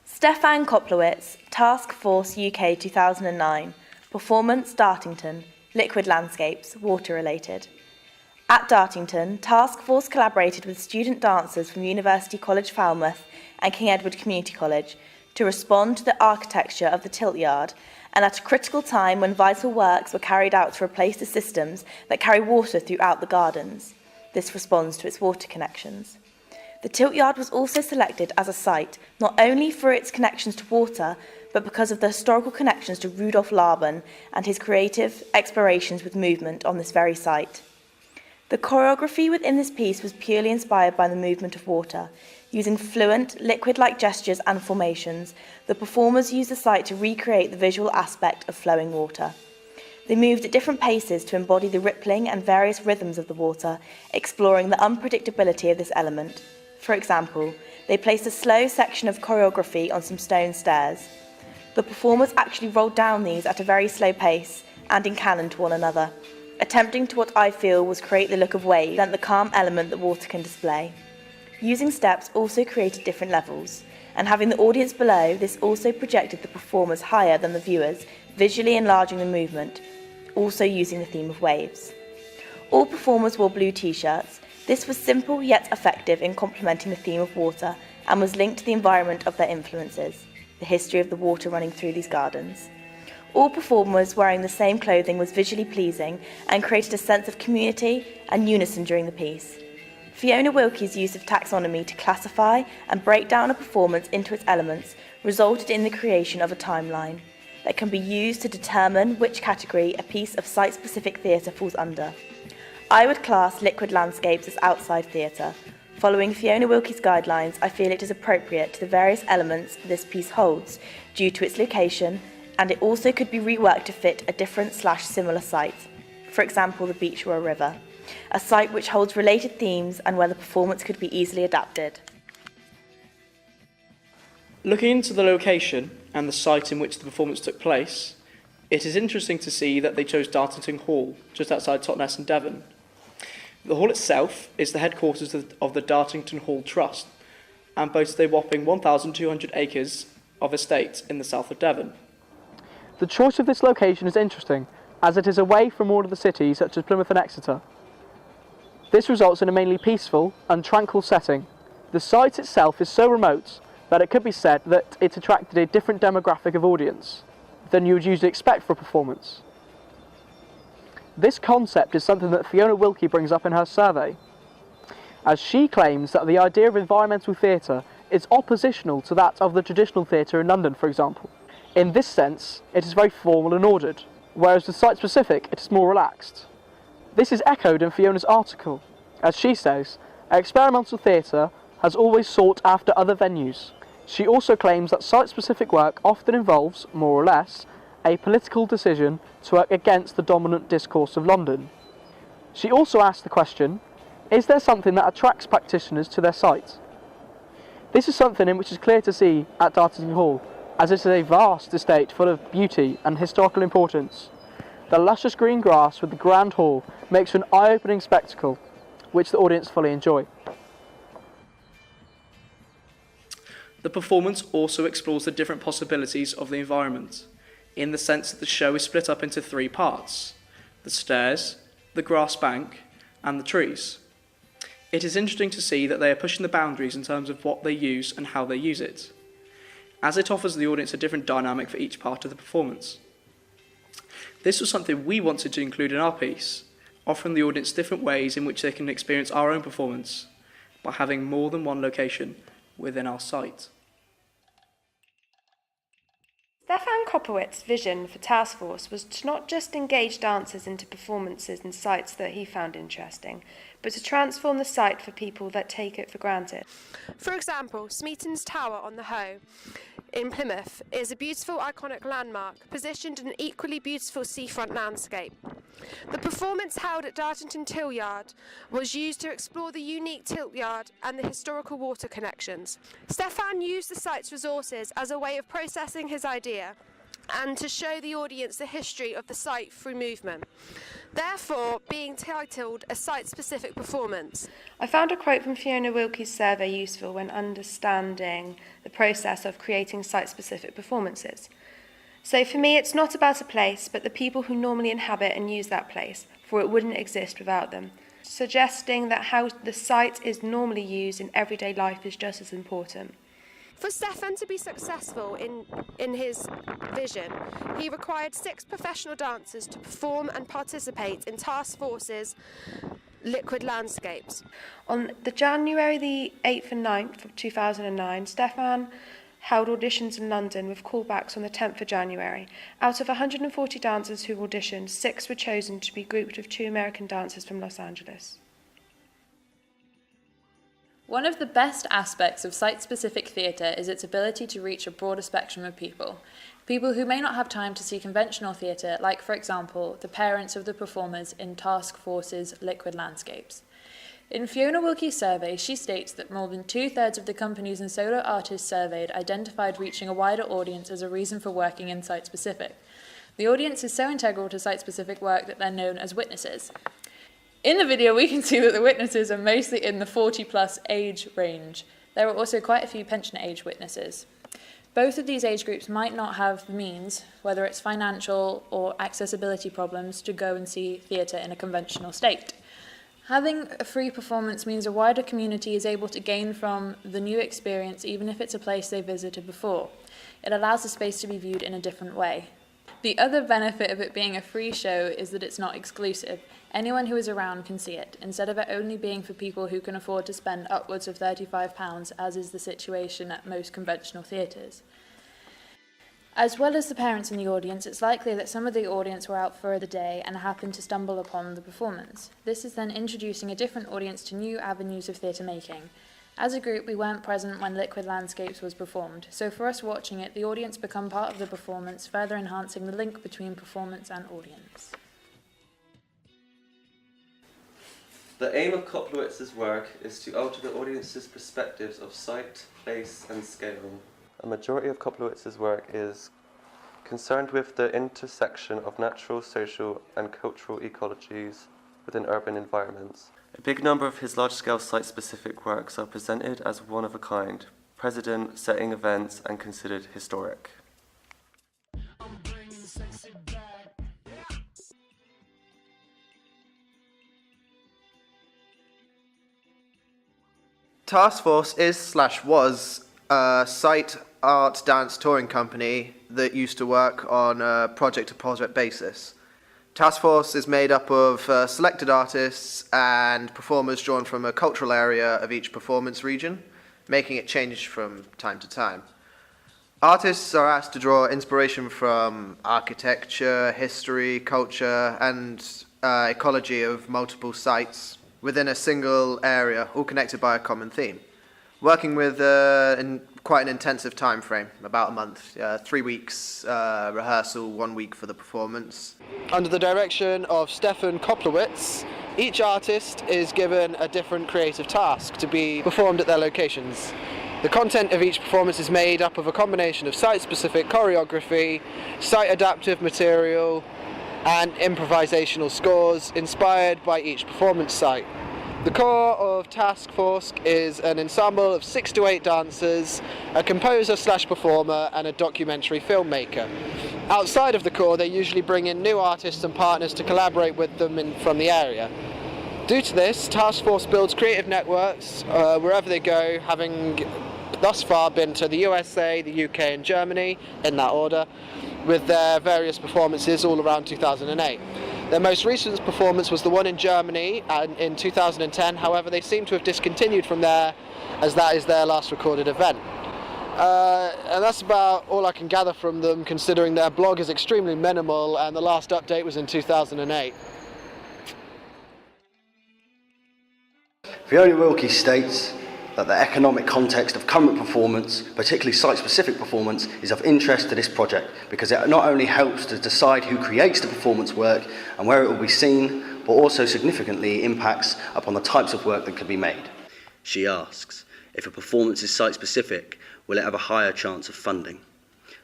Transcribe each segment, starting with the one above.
Stephen Koplowitz, Taskforce UK 2009, Performance Dartington, Liquid Landscapes, Water Related. At Dartington, Taskforce collaborated with student dancers from University College Falmouth and King Edward Community College to respond to the architecture of the tilt yard, and at a critical time when vital works were carried out to replace the systems that carry water throughout the gardens. This responds to its water connections. The tilt yard was also selected as a site not only for its connections to water, but because of the historical connections to Rudolf Laban and his creative explorations with movement on this very site. The choreography within this piece was purely inspired by the movement of water. Using fluent, liquid-like gestures and formations, the performers used the site to recreate the visual aspect of flowing water. They moved at different paces to embody the rippling and various rhythms of the water, exploring the unpredictability of this element. For example, they placed a slow section of choreography on some stone stairs. The performers actually rolled down these at a very slow pace and in canon to one another, attempting to what I feel was create the look of waves and the calm element that water can display. Using steps also created different levels, and having the audience below, this also projected the performers higher than the viewers, visually enlarging the movement, also using the theme of waves. All performers wore blue t-shirts. This was simple yet effective in complementing the theme of water and was linked to the environment of their influences, the history of the water running through these gardens. All performers wearing the same clothing was visually pleasing and created a sense of community and unison during the piece. Fiona Wilkie's use of taxonomy to classify and break down a performance into its elements resulted in the creation of a timeline that can be used to determine which category a piece of site-specific theatre falls under. I would class Liquid Landscapes as outside theatre. Following Fiona Wilkie's guidelines, I feel it is appropriate to the various elements this piece holds due to its location, and it also could be reworked to fit a different/similar site, for example the beach or a river, a site which holds related themes and where the performance could be easily adapted. Looking into the location and the site in which the performance took place, it is interesting to see that they chose Dartington Hall, just outside Totnes in Devon. The hall itself is the headquarters of the Dartington Hall Trust and boasts a whopping 1,200 acres of estate in the south of Devon. The choice of this location is interesting, as it is away from all of the cities such as Plymouth and Exeter. This results in a mainly peaceful and tranquil setting. The site itself is so remote that it could be said that it attracted a different demographic of audience than you would usually expect for a performance. This concept is something that Fiona Wilkie brings up in her survey, as she claims that the idea of environmental theatre is oppositional to that of the traditional theatre in London, for example. In this sense, it is very formal and ordered, whereas with site-specific, it is more relaxed. This is echoed in Fiona's article. As she says, experimental theatre has always sought after other venues. She also claims that site-specific work often involves, more or less, a political decision to work against the dominant discourse of London. She also asked the question, is there something that attracts practitioners to their site? This is something in which is clear to see at Dartington Hall, as it is a vast estate full of beauty and historical importance. The luscious green grass with the grand hall makes for an eye-opening spectacle, which the audience fully enjoy. The performance also explores the different possibilities of the environment, in the sense that the show is split up into three parts: the stairs, the grass bank, and the trees. It is interesting to see that they are pushing the boundaries in terms of what they use and how they use it, as it offers the audience a different dynamic for each part of the performance. This was something we wanted to include in our piece, offering the audience different ways in which they can experience our own performance by having more than one location within our site. Stephen Koplowitz' vision for Taskforce was to not just engage dancers into performances and sites that he found interesting, but to transform the site for people that take it for granted. For example, Smeaton's Tower on the Hoe in Plymouth is a beautiful iconic landmark positioned in an equally beautiful seafront landscape. The performance held at Dartington Tilt Yard was used to explore the unique tilt yard and the historical water connections. Stephen used the site's resources as a way of processing his idea and to show the audience the history of the site through movement. therefore being titled a site-specific performance. I found a quote from Fiona Wilkie's survey useful when understanding the process of creating site-specific performances. So for me, it's not about a place, but the people who normally inhabit and use that place, for it wouldn't exist without them. Suggesting that how the site is normally used in everyday life is just as important. For Stephen to be successful in his vision, he required 6 professional dancers to perform and participate in Task Force's Liquid Landscapes. On the January the 8th and 9th of 2009, Stephen held auditions in London with callbacks on the 10th of January. Out of 140 dancers who auditioned, 6 were chosen to be grouped with 2 American dancers from Los Angeles. One of the best aspects of site-specific theatre is its ability to reach a broader spectrum of people. People who may not have time to see conventional theatre, like, for example, the parents of the performers in Task Force's Liquid Landscapes. In Fiona Wilkie's survey, she states that more than 2/3 of the companies and solo artists surveyed identified reaching a wider audience as a reason for working in site-specific. The audience is so integral to site-specific work that they're known as witnesses. In the video, we can see that the witnesses are mostly in the 40-plus age range. There are also quite a few pensioner-age witnesses. Both of these age groups might not have the means, whether it's financial or accessibility problems, to go and see theatre in a conventional state. Having a free performance means a wider community is able to gain from the new experience, even if it's a place they visited before. It allows the space to be viewed in a different way. The other benefit of it being a free show is that it's not exclusive. Anyone who is around can see it, instead of it only being for people who can afford to spend upwards of £35, as is the situation at most conventional theatres. As well as the parents in the audience, it's likely that some of the audience were out for the day and happened to stumble upon the performance. This is then introducing a different audience to new avenues of theatre making. As a group, we weren't present when Liquid Landscapes was performed, so for us watching it, the audience become part of the performance, further enhancing the link between performance and audience. The aim of Koplowitz's work is to alter the audience's perspectives of sight, place and scale. A majority of Koplowitz's work is concerned with the intersection of natural, social and cultural ecologies within urban environments. A big number of his large-scale site-specific works are presented as one-of-a-kind, precedent-setting events and considered historic. Task Force is/was a site art dance touring company that used to work on a project-to-project basis. Task Force is made up of selected artists and performers drawn from a cultural area of each performance region, making it change from time to time. Artists are asked to draw inspiration from architecture, history, culture, and ecology of multiple sites within a single area, all connected by a common theme. Working with quite an intensive time frame, about a month, 3 weeks rehearsal, 1 week for the performance. Under the direction of Stephen Koplowitz, each artist is given a different creative task to be performed at their locations. The content of each performance is made up of a combination of site-specific choreography, site-adaptive material, and improvisational scores inspired by each performance site. The core of Task Force is an ensemble of 6 to 8 dancers, a composer/performer, and a documentary filmmaker. Outside of the core, they usually bring in new artists and partners to collaborate with them from the area. Due to this, Task Force builds creative networks wherever they go, having thus far been to the USA, the UK and Germany, in that order, with their various performances all around 2008. Their most recent performance was the one in Germany in 2010, however they seem to have discontinued from there as that is their last recorded event. And that's about all I can gather from them, considering their blog is extremely minimal and the last update was in 2008. Fiona Wilkie states that the economic context of current performance, particularly site-specific performance, is of interest to this project because it not only helps to decide who creates the performance work and where it will be seen, but also significantly impacts upon the types of work that can be made. She asks, if a performance is site-specific, will it have a higher chance of funding?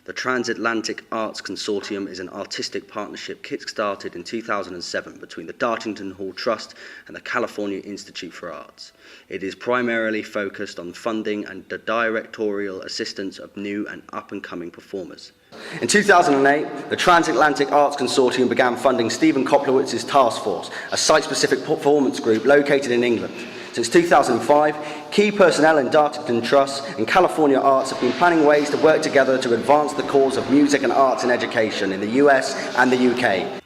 The Transatlantic Arts Consortium is an artistic partnership kick-started in 2007 between the Dartington Hall Trust and the California Institute for Arts. It is primarily focused on funding and the directorial assistance of new and up-and-coming performers. In 2008, the Transatlantic Arts Consortium began funding Stephen Koplowitz's Task Force, a site-specific performance group located in England. Since 2005, key personnel in Dartington Trust and California Arts have been planning ways to work together to advance the cause of music and arts in education in the US and the UK.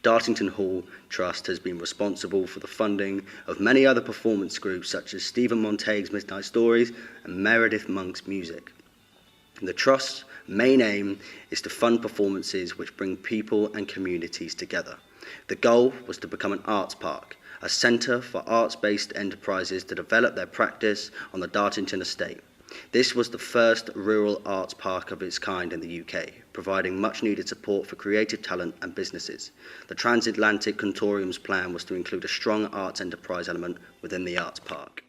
Dartington Hall Trust has been responsible for the funding of many other performance groups such as Stephen Montague's Midnight Stories and Meredith Monk's Music. The Trust's main aim is to fund performances which bring people and communities together. The goal was to become an arts park, a centre for arts-based enterprises to develop their practice on the Dartington estate. This was the first rural arts park of its kind in the UK, providing much-needed support for creative talent and businesses. The Transatlantic Consortium's plan was to include a strong arts enterprise element within the arts park.